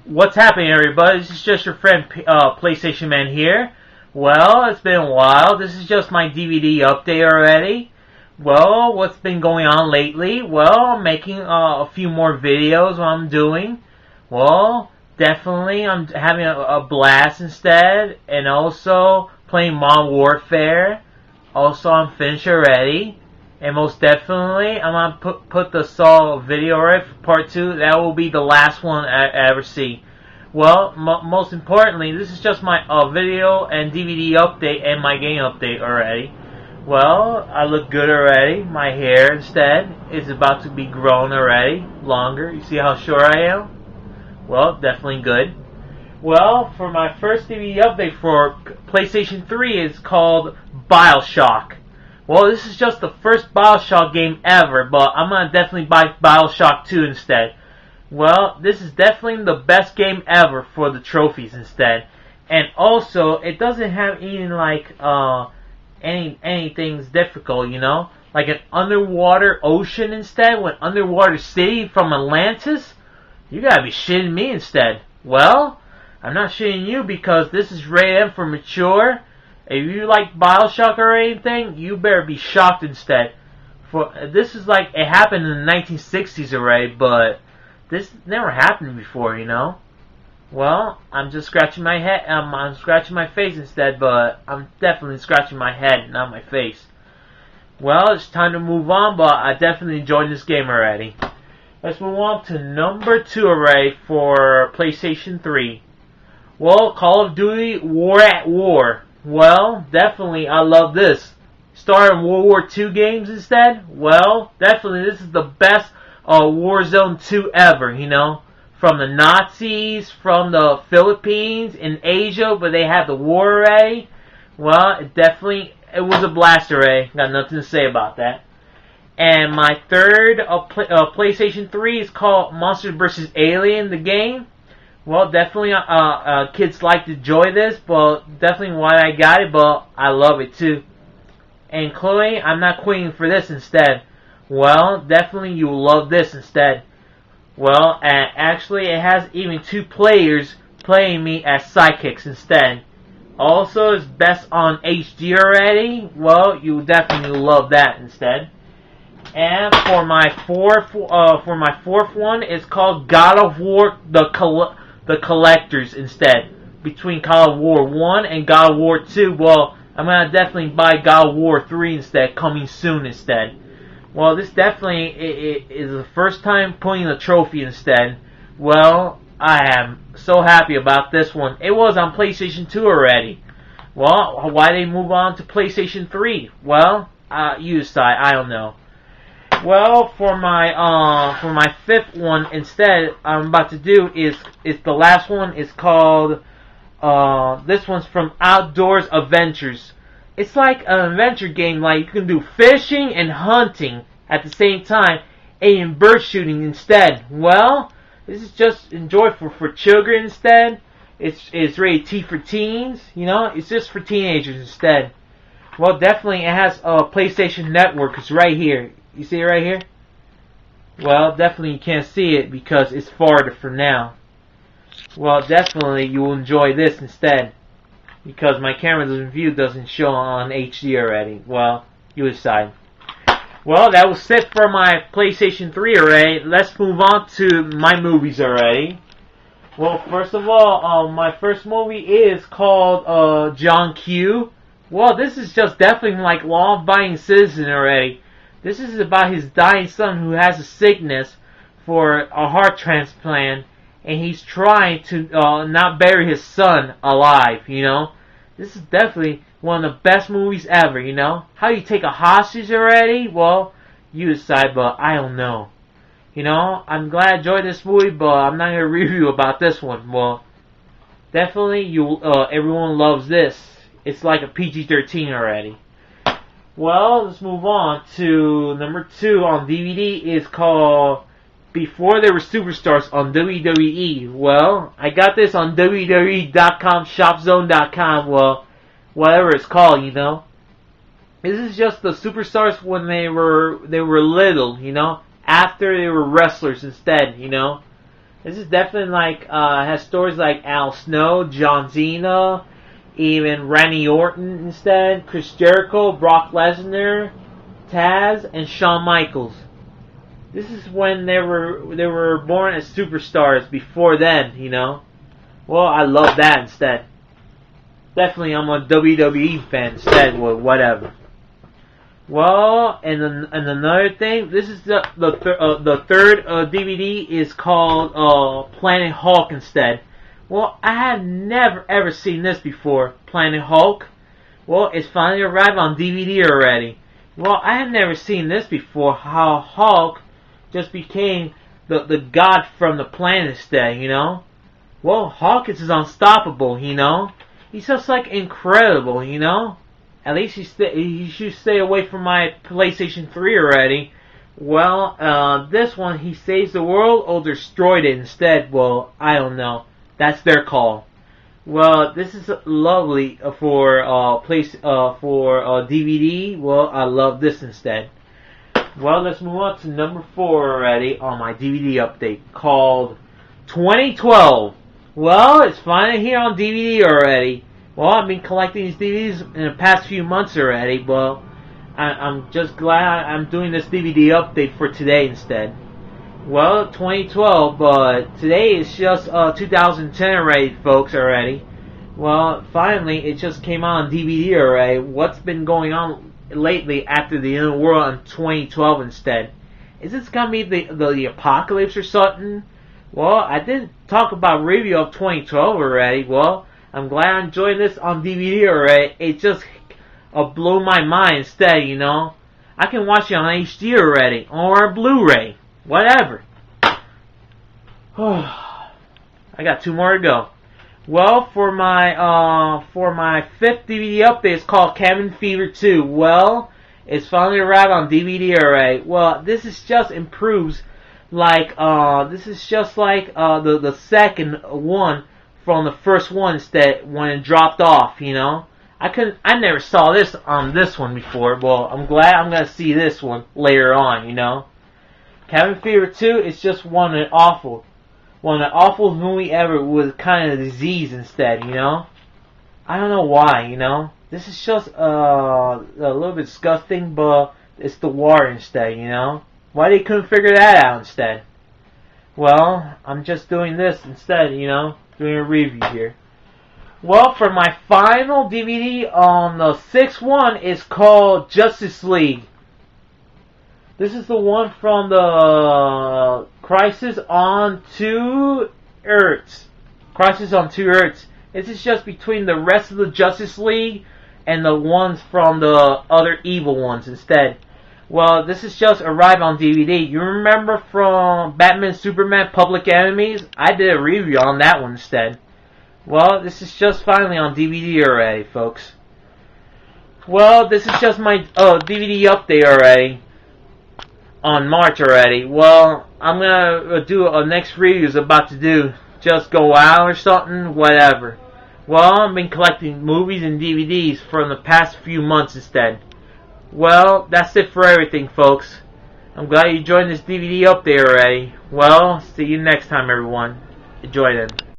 What's happening, everybody? This is just your friend PlayStation Man here. Well, it's been a while. This is just my DVD update already. Well, what's been going on lately? Well, I'm making a few more videos. What I'm doing? Well, definitely I'm having a blast instead, and also playing Modern Warfare. Also, I'm finished already. And most definitely, I'm gonna put the Saw video right for part 2. That will be the last one I ever see. Well, most importantly, this is just my video and DVD update and my game update already. Well, I look good already. My hair instead is about to be grown already, longer. You see how short I am? Well, definitely good. Well, for my first DVD update for PlayStation 3 is called Bioshock. Well, this is just the first Bioshock game ever, but I'm going to definitely buy Bioshock 2 instead. Well, this is definitely the best game ever for the trophies instead. And also, it doesn't have even like anything's difficult, you know? Like an underwater ocean instead, with underwater city from Atlantis? You gotta be shitting me instead. Well, I'm not shitting you because this is rated M for mature. If you like Bioshock or anything, you better be shocked instead. For this is like it happened in the 1960s already, but this never happened before, you know. Well, I'm just scratching my head. I'm scratching my face instead, but I'm definitely scratching my head, not my face. Well, it's time to move on, but I definitely enjoyed this game already. Let's move on to number 2 already for PlayStation 3. Well, Call of Duty War at War. Well, definitely, I love this. Starting World War II games instead? Well, definitely, this is the best Warzone 2 ever, you know? From the Nazis, from the Philippines, in Asia, where they had the war already. Well, it was a blast already. Got nothing to say about that. And my third PlayStation 3 is called Monsters vs. Alien, the game. Well, definitely, kids like to enjoy this, but definitely why I got it, but I love it too. And Chloe, I'm not quitting for this instead. Well, definitely you will love this instead. Well, and actually it has even 2 players playing me as sidekicks instead. Also, it's best on HD already. Well, you will definitely love that instead. And for my fourth one, it's called God of War: The Collectors instead. Between God of War 1 and God of War 2, well, I'm going to definitely buy God of War 3 instead, coming soon instead. Well, this definitely is the first time putting a trophy instead. Well, I am so happy about this one. It was on PlayStation 2 already. Well, why they move on to PlayStation 3? Well, you decide, I don't know. Well, for my 5th one instead, I'm about to do is the last one. Is called this one's from Outdoors Adventures. It's like an adventure game. Like you can do fishing and hunting at the same time, and bird shooting instead. Well, this is just enjoyable for children instead. It's rated T for teens. You know, it's just for teenagers instead. Well, definitely it has a PlayStation Network. It's right here. You see it right here? Well, definitely you can't see it because it's farther for now. Well, definitely you will enjoy this instead. Because my camera doesn't show on HD already. Well, you decide. Well, that was it for my PlayStation 3 already. Let's move on to my movies already. Well, first of all, my first movie is called John Q. Well, this is just definitely like law-abiding citizen already. This is about his dying son who has a sickness for a heart transplant, and he's trying to not bury his son alive, you know? This is definitely one of the best movies ever, you know? How you take a hostage already? Well, you decide, but I don't know. You know, I'm glad I enjoyed this movie, but I'm not going to review about this one. Well, definitely everyone loves this. It's like a PG-13 already. Well, let's move on to number 2 on DVD. Is called Before They Were Superstars on WWE. Well, I got this on WWE.com, ShopZone.com, well, whatever it's called, you know. This is just the superstars when they were little, you know, after they were wrestlers instead, you know. This is definitely like has stories like Al Snow, John Cena, even Randy Orton instead, Chris Jericho, Brock Lesnar, Taz, and Shawn Michaels. This is when they were born as superstars. Before then, you know. Well, I love that instead. Definitely, I'm a WWE fan instead. Well, whatever. Well, and another thing, this is the third DVD is called Planet Hulk instead. Well, I have never ever seen this before, Planet Hulk. Well, it's finally arrived on DVD already. Well, I have never seen this before, how Hulk just became the god from the planet instead, you know. Well, Hulk is unstoppable, you know. He's just like incredible, you know. At least he should stay away from my PlayStation 3 already. Well, this one, he saves the world or destroyed it instead. Well, I don't know. That's their call. Well, this is lovely for DVD. Well, I love this instead. Well, let's move on to number 4 already on my DVD update called 2012. Well, it's finally here on DVD already. Well, I've been collecting these DVDs in the past few months already. Well, I'm just glad I'm doing this DVD update for today instead. Well, 2012, but today is just 2010 already, folks, already. Well, finally, it just came out on DVD already. What's been going on lately after the end of the world in 2012 instead? Is this gonna be the apocalypse or something? Well, I did talk about review of 2012 already. Well, I'm glad I'm enjoying this on DVD already. It just blew my mind instead, you know. I can watch it on HD already, or Blu-ray, whatever. I got 2 more to go. Well, for my 5th DVD update, it's called Cabin Fever 2. Well, it's finally arrived on DVD already. Well, this is just improves, like this is just like the second one from the first one instead when it dropped off, you know. I never saw this on this one before. Well, I'm glad I'm gonna see this one later on, you know. Cabin Fever 2 is just one of the awful movie ever with kind of disease instead, you know. I don't know why, you know. This is just a little bit disgusting, but it's the water instead, you know. Why they couldn't figure that out instead? Well, I'm just doing this instead, you know. Doing a review here. Well, for my final DVD on the 6th one is called Justice League. This is the one from the Crisis on 2 Earths. Crisis on 2 Earths. This is just between the rest of the Justice League and the ones from the other evil ones instead. Well, this is just arrived on DVD. You remember from Batman Superman Public Enemies? I did a review on that one instead. Well, this is just finally on DVD already, folks. Well, this is just my DVD update already. On March already. Well, I'm gonna do a next review is about to do. Just go out or something, whatever. Well, I've been collecting movies and DVDs from the past few months instead. Well, that's it for everything, folks. I'm glad you joined this DVD update already. Well, see you next time, everyone. Enjoy then.